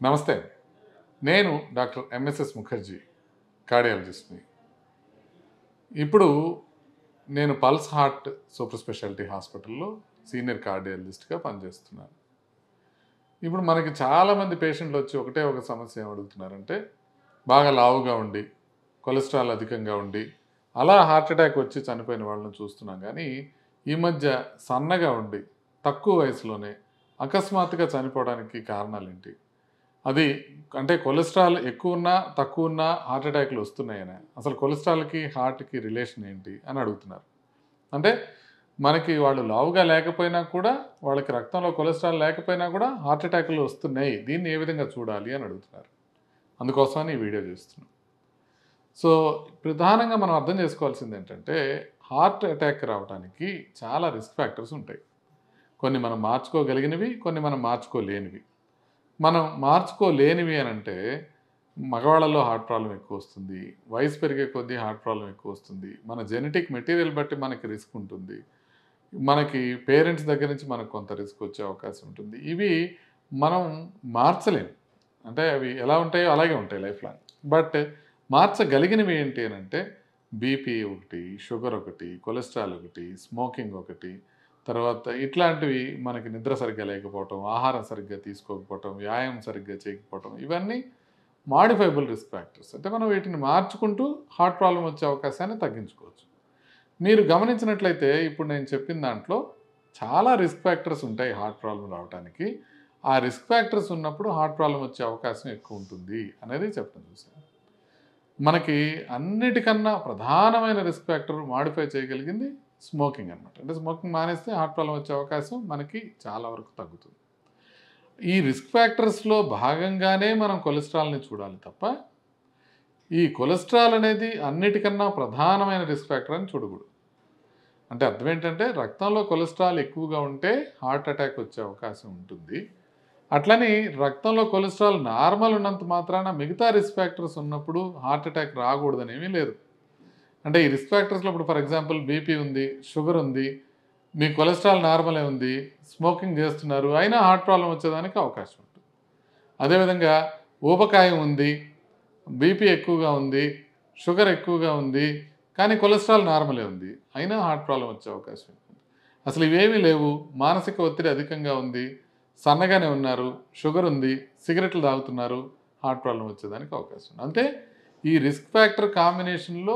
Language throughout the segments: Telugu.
నమస్తే. నేను డాక్టర్ ఎంఎస్ఎస్ ముఖర్జీ కార్డియాలజిస్ట్‌ని. ఇప్పుడు నేను పల్స్ హార్ట్ సూపర్ స్పెషాలిటీ హాస్పిటల్‌లో సీనియర్ కార్డియాలజిస్ట్‌గా పనిచేస్తున్నాను. ఇప్పుడు మనకి చాలామంది పేషెంట్లు వచ్చి ఒకటే ఒక సమస్య ఏమి అడుగుతున్నారంటే, బాగా లావుగా ఉండి, కొలెస్ట్రాల్ అధికంగా ఉండి, అలా హార్ట్ అటాక్ వచ్చి చనిపోయిన వాళ్ళని చూస్తున్నాం గానీ, ఈ మధ్య సన్నగా ఉండి, తక్కువ వయసులోనే అకస్మాత్తుగా చనిపోవడానికి కారణాలేంటి? అది అంటే కొలెస్ట్రాల్ ఎక్కువున్నా, తక్కువున్నా హార్ట్ అటాక్‌లు వస్తున్నాయనా? అసలు కొలెస్ట్రాల్‌కి, హార్ట్‌కి రిలేషన్ ఏంటి అని అడుగుతున్నారు. అంటే మనకి వాళ్ళు లావుగా లేకపోయినా కూడా, వాళ్ళకి రక్తంలో కొలెస్ట్రాల్ లేకపోయినా కూడా హార్ట్ అటాక్‌లు వస్తున్నాయి. దీన్ని ఏ విధంగా చూడాలి అని అడుగుతున్నారు. అందుకోసమని ఈ వీడియో చేస్తున్నాం. సో, ప్రధానంగా మనం అర్థం చేసుకోవాల్సింది ఏంటంటే, హార్ట్ అటాక్ రావడానికి చాలా రిస్క్ ఫ్యాక్టర్స్ ఉంటాయి. కొన్ని మనం మార్చుకోగలిగినవి, కొన్ని మనం మార్చుకోలేనివి. మనం మార్చుకోలేనివి అనంటే, మగవాళ్ళలో హార్ట్ ప్రాబ్లమ్ ఎక్కువొస్తుంది. వయసు పెరిగే కొద్దీ హార్ట్ ప్రాబ్లమ్ ఎక్కువొస్తుంది. మన జెనెటిక్ మెటీరియల్ బట్టి మనకి రిస్క్ ఉంటుంది. మనకి పేరెంట్స్ దగ్గర నుంచి మనకు కొంత రిస్క్ వచ్చే అవకాశం ఉంటుంది. ఇవి మనం మార్చలేం. అంటే అవి ఎలా ఉంటాయో అలాగే ఉంటాయి లైఫ్ లాంగ్. బట్ మార్చగలిగినవి ఏంటి అనంటే, బీపీ ఒకటి, షుగర్ ఒకటి, కొలెస్ట్రాల్ ఒకటి, స్మోకింగ్ ఒకటి, తర్వాత ఇట్లాంటివి మనకి నిద్ర సరిగ్గా లేకపోవటం, ఆహారం సరిగ్గా తీసుకోకపోవటం, వ్యాయామం సరిగ్గా చేయకపోవటం, ఇవన్నీ మాడిఫైబుల్ రిస్క్ ఫ్యాక్టర్స్. అంటే మనం వీటిని మార్చుకుంటూ హార్ట్ ప్రాబ్లమ్ వచ్చే అవకాశాన్ని తగ్గించుకోవచ్చు. మీరు గమనించినట్లయితే ఇప్పుడు నేను చెప్పిన దాంట్లో చాలా రిస్క్ ఫ్యాక్టర్స్ ఉంటాయి హార్ట్ ప్రాబ్లమ్ రావడానికి. ఆ రిస్క్ ఫ్యాక్టర్స్ ఉన్నప్పుడు హార్ట్ ప్రాబ్లమ్ వచ్చే అవకాశం ఎక్కువ ఉంటుంది అనేది చెప్పడం చూసాను. మనకి అన్నిటికన్నా ప్రధానమైన రిస్క్ ఫ్యాక్టర్ మాడిఫై చేయగలిగింది స్మోకింగ్ అనమాట. అంటే స్మోకింగ్ మానేస్తే హార్ట్ ప్రాబ్లమ్ వచ్చే అవకాశం మనకి చాలా వరకు తగ్గుతుంది. ఈ రిస్క్ ఫ్యాక్టర్స్‌లో భాగంగానే మనం కొలెస్ట్రాల్‌ని చూడాలి తప్ప, ఈ కొలెస్ట్రాల్ అనేది అన్నిటికన్నా ప్రధానమైన రిస్క్ ఫ్యాక్టర్ అని చూడకూడదు. అంటే అర్థం ఏంటంటే రక్తంలో కొలెస్ట్రాల్ ఎక్కువగా ఉంటే హార్ట్ అటాక్ వచ్చే అవకాశం ఉంటుంది. అట్లని రక్తంలో కొలెస్ట్రాల్ నార్మల్ ఉన్నంత మాత్రాన మిగతా రిస్క్ ఫ్యాక్టర్స్ ఉన్నప్పుడు హార్ట్ అటాక్ రాకూడదనేమీ లేదు. అంటే ఈ రిస్క్ ఫ్యాక్టర్స్‌లో ఇప్పుడు ఫర్ ఎగ్జాంపుల్ బీపీ ఉంది, షుగర్ ఉంది, మీ కొలెస్ట్రాల్ నార్మలే ఉంది, స్మోకింగ్ చేస్తున్నారు, అయినా హార్ట్ ప్రాబ్లమ్ వచ్చేదానికి అవకాశం ఉంటుంది. అదేవిధంగా ఊబకాయం ఉంది, బీపీ ఎక్కువగా ఉంది, షుగర్ ఎక్కువగా ఉంది, కానీ కొలెస్ట్రాల్ నార్మలే ఉంది, అయినా హార్ట్ ప్రాబ్లమ్ వచ్చే అవకాశం ఉంటుంది. అసలు ఇవేమీ లేవు, మానసిక ఒత్తిడి అధికంగా ఉంది, సన్నగానే ఉన్నారు, షుగర్ ఉంది, సిగరెట్లు తాగుతున్నారు, హార్ట్ ప్రాబ్లమ్ వచ్చేదానికి అవకాశం ఉంది. అంటే ఈ రిస్క్ ఫ్యాక్టర్ కాంబినేషన్‌లో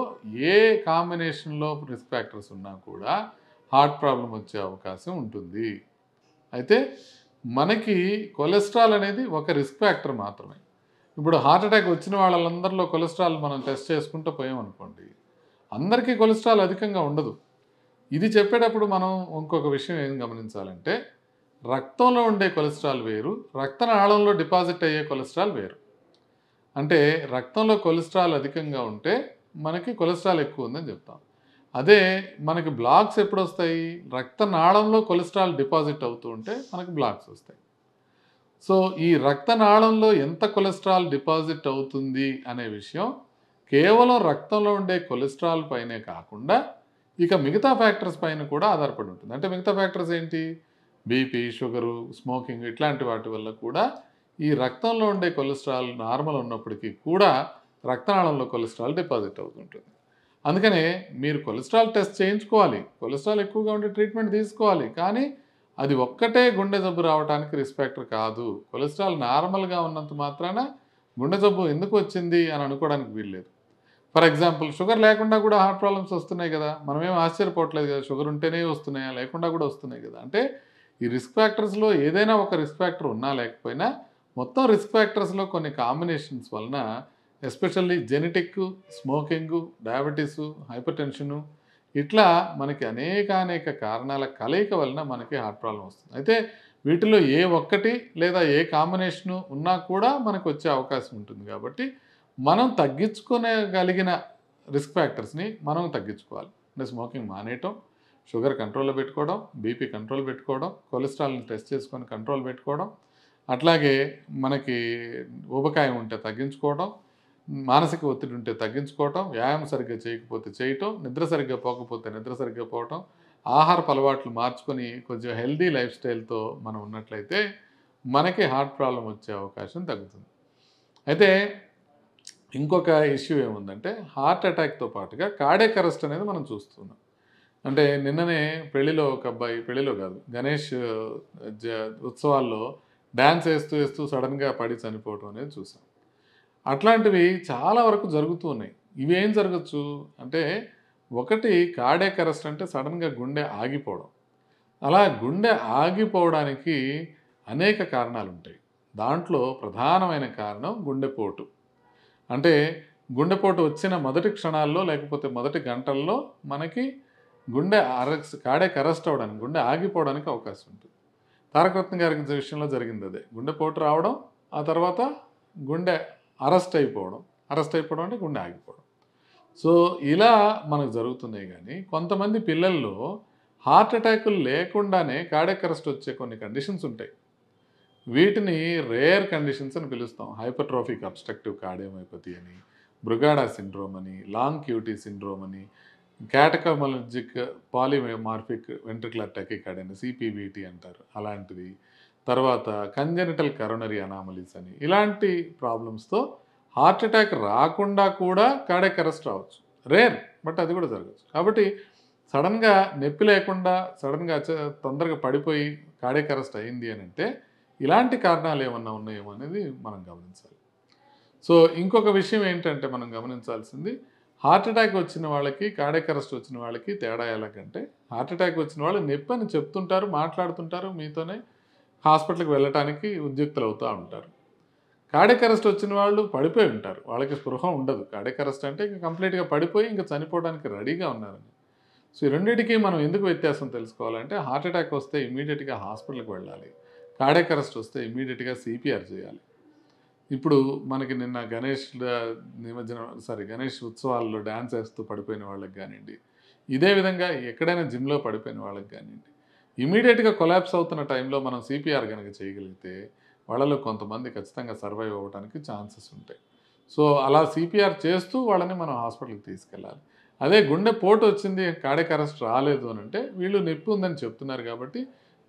ఏ కాంబినేషన్‌లో రిస్క్ ఫ్యాక్టర్స్ ఉన్నా కూడా హార్ట్ ప్రాబ్లమ్ వచ్చే అవకాశం ఉంటుంది. అయితే మనకి కొలెస్ట్రాల్ అనేది ఒక రిస్క్ ఫ్యాక్టర్ మాత్రమే. ఇప్పుడు హార్ట్ అటాక్ వచ్చిన వాళ్ళందరిలో కొలెస్ట్రాల్ మనం టెస్ట్ చేసుకుంటూ పోయామనుకోండి, అందరికీ కొలెస్ట్రాల్ అధికంగా ఉండదు. ఇది చెప్పేటప్పుడు మనం ఇంకొక విషయం ఏం గమనించాలంటే, రక్తంలో ఉండే కొలెస్ట్రాల్ వేరు, రక్తనాళంలో డిపాజిట్ అయ్యే కొలెస్ట్రాల్ వేరు. అంటే రక్తంలో కొలెస్ట్రాల్ అధికంగా ఉంటే మనకి కొలెస్ట్రాల్ ఎక్కువ ఉందని చెప్తాం. అదే మనకి బ్లాక్స్ ఎప్పుడొస్తాయి? రక్తనాళంలో కొలెస్ట్రాల్ డిపాజిట్ అవుతూ ఉంటే మనకి బ్లాక్స్ వస్తాయి. సో, ఈ రక్తనాళంలో ఎంత కొలెస్ట్రాల్ డిపాజిట్ అవుతుంది అనే విషయం కేవలం రక్తంలో ఉండే కొలెస్ట్రాల్ పైనే కాకుండా, ఇక మిగతా ఫ్యాక్టర్స్ పైన కూడా ఆధారపడి ఉంటుంది. అంటే మిగతా ఫ్యాక్టర్స్ ఏంటి? బీపీ, షుగరు, స్మోకింగ్ ఇట్లాంటి వాటి వల్ల కూడా ఈ రక్తంలో ఉండే కొలెస్ట్రాల్ నార్మల్ ఉన్నప్పటికీ కూడా రక్తనాళంలో కొలెస్ట్రాల్ డిపాజిట్ అవుతుంటుంది. అందుకనే మీరు కొలెస్ట్రాల్ టెస్ట్ చేయించుకోవాలి. కొలెస్ట్రాల్ ఎక్కువగా ఉంటే ట్రీట్మెంట్ తీసుకోవాలి. కానీ అది ఒక్కటే గుండె జబ్బు రావడానికి రిస్క్ ఫ్యాక్టర్ కాదు. కొలెస్ట్రాల్ నార్మల్‌గా ఉన్నంత మాత్రాన గుండె జబ్బు ఎందుకు వచ్చింది అని అనుకోవడానికి వీల్లేదు. ఫర్ ఎగ్జాంపుల్ షుగర్ లేకుండా కూడా హార్ట్ ప్రాబ్లమ్స్ వస్తున్నాయి కదా! మనమేం ఆశ్చర్యపోవట్లేదు కదా! షుగర్ ఉంటేనే వస్తున్నాయా? లేకుండా కూడా వస్తున్నాయి కదా! అంటే ఈ రిస్క్ ఫ్యాక్టర్స్‌లో ఏదైనా ఒక రిస్క్ ఫ్యాక్టర్ ఉన్నా లేకపోయినా మొత్తం రిస్క్ ఫ్యాక్టర్స్‌లో కొన్ని కాంబినేషన్స్ వలన ఎస్పెషల్లీ జెనెటిక్, స్మోకింగు, డయాబెటిసు, హైపర్‌టెన్షను ఇట్లా మనకి అనేకానేక కారణాల కలయిక వలన మనకి హార్ట్ ప్రాబ్లమ్ వస్తుంది. అయితే వీటిలో ఏ ఒక్కటి లేదా ఏ కాంబినేషను ఉన్నా కూడా మనకొచ్చే అవకాశం ఉంటుంది కాబట్టి మనం తగ్గించుకోగలిగిన రిస్క్ ఫ్యాక్టర్స్‌ని మనం తగ్గించుకోవాలి. అంటే స్మోకింగ్ మానేయటం, షుగర్ కంట్రోల్‌లో పెట్టుకోవడం, బీపీ కంట్రోల్ పెట్టుకోవడం, కొలెస్ట్రాల్‌ని టెస్ట్ చేసుకొని కంట్రోల్ పెట్టుకోవడం, అట్లాగే మనకి ఊబకాయం ఉంటే తగ్గించుకోవడం, మానసిక ఒత్తిడి ఉంటే తగ్గించుకోవటం, వ్యాయామం సరిగ్గా చేయకపోతే చేయటం, నిద్ర సరిగ్గా పోకపోతే నిద్ర సరిగ్గా పోవటం, ఆహారపు అలవాట్లు మార్చుకొని కొంచెం హెల్తీ లైఫ్ స్టైల్‌తో మనం ఉన్నట్లయితే మనకి హార్ట్ ప్రాబ్లం వచ్చే అవకాశం తగ్గుతుంది. అయితే ఇంకొక ఇష్యూ ఏముందంటే హార్ట్ అటాక్‌తో పాటుగా కార్డియాక్ అరెస్ట్ అనేది మనం చూస్తున్నాం. అంటే నిన్ననే పెళ్ళిలో ఒక అబ్బాయి పెళ్ళిలో కాదు గణేష్ జ ఉత్సవాల్లో డాన్స్ ఏస్తూ సడెన్‌గా పడి చనిపోవటం అనేది చూసాం. అట్లాంటివి చాలా వరకు జరుగుతూ ఉన్నాయి. ఇవేం జరగొచ్చు అంటే ఒకటి కార్డియాక్ అరెస్ట్ అంటే సడెన్‌గా గుండె ఆగిపోవడం. అలా గుండె ఆగిపోవడానికి అనేక కారణాలుంటాయి. దాంట్లో ప్రధానమైన కారణం గుండెపోటు. అంటే గుండెపోటు వచ్చిన మొదటి క్షణాల్లో లేకపోతే మొదటి గంటల్లో మనకి కార్డియాక్ అరెస్ట్ అవ్వడానికి, గుండె ఆగిపోవడానికి అవకాశం ఉంటుంది. తారకరత్న గారి విషయంలో జరిగింది అదే. గుండెపోటు రావడం, ఆ తర్వాత గుండె అరెస్ట్ అయిపోవడం. అరెస్ట్ అయిపోవడం అంటే గుండె ఆగిపోవడం. సో, ఇలా మనకు జరుగుతున్నాయి గానీ, కొంతమంది పిల్లల్లో హార్ట్ అటాకులు లేకుండానే కార్డియాక్ అరెస్ట్ వచ్చే కొన్ని కండిషన్స్ ఉంటాయి. వీటిని రేర్ కండిషన్స్ అని పిలుస్తాం. హైపర్ట్రోఫిక్ అబ్స్ట్రక్టివ్ కార్డియోమయోపతి అని, బ్రుగాడా సిండ్రోమ్ అని, లాంగ్ క్యూటీ సిండ్రోమ్ అని, క్యాటకోమలర్జిక్ పాలిమార్ఫిక్ వెంట్రికులర్ టెకికార్డియా అని సీపీవీటీ అంటారు. అలాంటివి. తర్వాత కంజెనిటల్ కరోనరీ అనామలీస్ అని ఇలాంటి ప్రాబ్లమ్స్‌తో హార్ట్ అటాక్ రాకుండా కూడా కార్డియాక్ అరెస్ట్ రావచ్చు. రేర్ బట్ అది కూడా జరగచ్చు. కాబట్టి సడెన్‌గా నొప్పి లేకుండా సడెన్‌గా తొందరగా పడిపోయి కార్డియాక్ అరెస్ట్ అయింది అనంటే ఇలాంటి కారణాలు ఏమన్నా ఉన్నాయేమో అనేది మనం గమనించాలి. సో, ఇంకొక విషయం ఏంటంటే మనం గమనించాల్సింది హార్ట్ అటాక్ వచ్చిన వాళ్ళకి, కార్డియాక్ అరెస్ట్ వచ్చిన వాళ్ళకి తేడా ఎలాగంటే హార్ట్ అటాక్ వచ్చిన వాళ్ళు నొప్పి అని చెప్తుంటారు, మాట్లాడుతుంటారు మీతోనే హాస్పిటల్‌కి వెళ్ళటానికి ఉద్యుక్తులవుతా ఉంటారు. కార్డియాక్ అరెస్ట్ వచ్చిన వాళ్ళు పడిపోయి ఉంటారు. వాళ్ళకి స్పృహ ఉండదు. కార్డియాక్ అరెస్ట్ అంటే ఇంక కంప్లీట్‌గా పడిపోయి ఇంక చనిపోవడానికి రెడీగా ఉన్నారని. సో, ఈ రెండిటికి మనం ఎందుకు వ్యత్యాసం తెలుసుకోవాలంటే హార్ట్ అటాక్ వస్తే ఇమ్మీడియేట్‌గా హాస్పిటల్‌కి వెళ్ళాలి. కార్డియాక్ అరెస్ట్ వస్తే ఇమ్మీడియేట్‌గా సీపీఆర్ చేయాలి. ఇప్పుడు మనకి నిన్న గణేష్ ఉత్సవాల్లో డాన్స్ ఏస్తూ పడిపోయిన వాళ్ళకి గానియండి, ఇదే విధంగా ఎక్కడైనా జిమ్‌లో పడిపోయిన వాళ్ళకి గానియండి, ఇమ్మీడియేట్‌గా కొలాప్స్ అవుతున్న టైంలో మనం సీపీఆర్ గనక చేయగలిగితే వాళ్ళలో కొంతమంది ఖచ్చితంగా సర్వైవ్ అవ్వడానికి ఛాన్సెస్ ఉంటాయి. సో, అలా సీపీఆర్ చేస్తూ వాళ్ళని మనం హాస్పిటల్‌కి తీసుకెళ్ళాలి. అదే గుండెపోటు వచ్చింది, కార్డియాక్ అరెస్ట్ రాలేదు అనంటే వీళ్ళు నొప్పి ఉందని చెప్తున్నారు కాబట్టి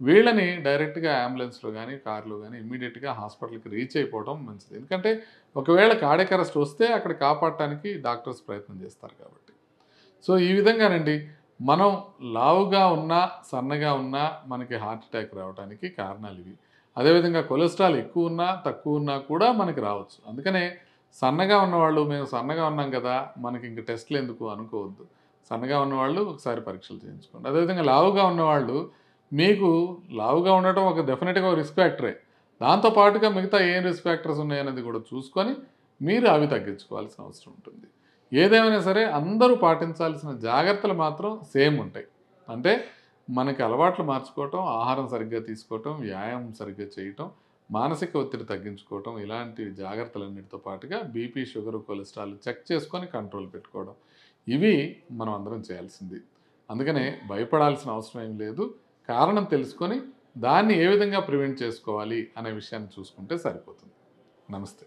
వీళ్ళని డైరెక్ట్‌గా అంబులెన్స్‌లో గానీ, కార్‌లో గానీ ఇమ్మీడియేట్‌గా హాస్పిటల్‌కి రీచ్ అయిపోవడం మంచిది. ఎందుకంటే ఒకవేళ కార్డియాక్ అరెస్ట్ వస్తే అక్కడ కాపాడటానికి డాక్టర్స్ ప్రయత్నం చేస్తారు కాబట్టి. సో, ఈ విధంగానండి మనం లావుగా ఉన్నా, సన్నగా ఉన్నా మనకి హార్ట్ అటాక్ రావడానికి కారణాలివి. అదేవిధంగా కొలెస్ట్రాల్ ఎక్కువున్నా, తక్కువున్నా కూడా మనకి రావచ్చు. అందుకనే సన్నగా ఉన్నవాళ్ళు మేము సన్నగా ఉన్నాం కదా! మనకింక టెస్ట్‌లెందుకు అనుకోవద్దు. సన్నగా ఉన్నవాళ్ళు ఒకసారి పరీక్షలు చేయించుకోండి. అదేవిధంగా లావుగా ఉన్నవాళ్ళు మీకు లావుగా ఉండటం ఒక డెఫినిట్‌గా రిస్క్ ఫ్యాక్టరే. దాంతో పాటుగా మిగతా ఏం రిస్క్ ఫ్యాక్టర్స్ ఉన్నాయనేది కూడా చూసుకొని మీరు అవి తగ్గించుకోవాల్సిన అవసరం ఉంటుంది. ఏదేమైనా సరే అందరూ పాటించాల్సిన జాగ్రత్తలు మాత్రం సేమ్ ఉంటాయి. అంటే మనకి అలవాట్లు మార్చుకోవటం, ఆహారం సరిగ్గా తీసుకోవటం, వ్యాయామం సరిగ్గా చేయటం, మానసిక ఒత్తిడి తగ్గించుకోవటం ఇలాంటి జాగ్రత్తలన్నిటితో పాటుగా బీపీ, షుగర్, కొలెస్ట్రాల్ చెక్ చేసుకొని కంట్రోల్ పెట్టుకోవడం. ఇవి మనం అందరం చేయాల్సింది. అందుకనే భయపడాల్సిన అవసరం ఏం లేదు. కారణం తెలుసుకొని దాన్ని ఏ విధంగా ప్రివెంట్ చేసుకోవాలి అనే విషయాన్ని చూసుకుంటే సరిపోతుంది. నమస్తే.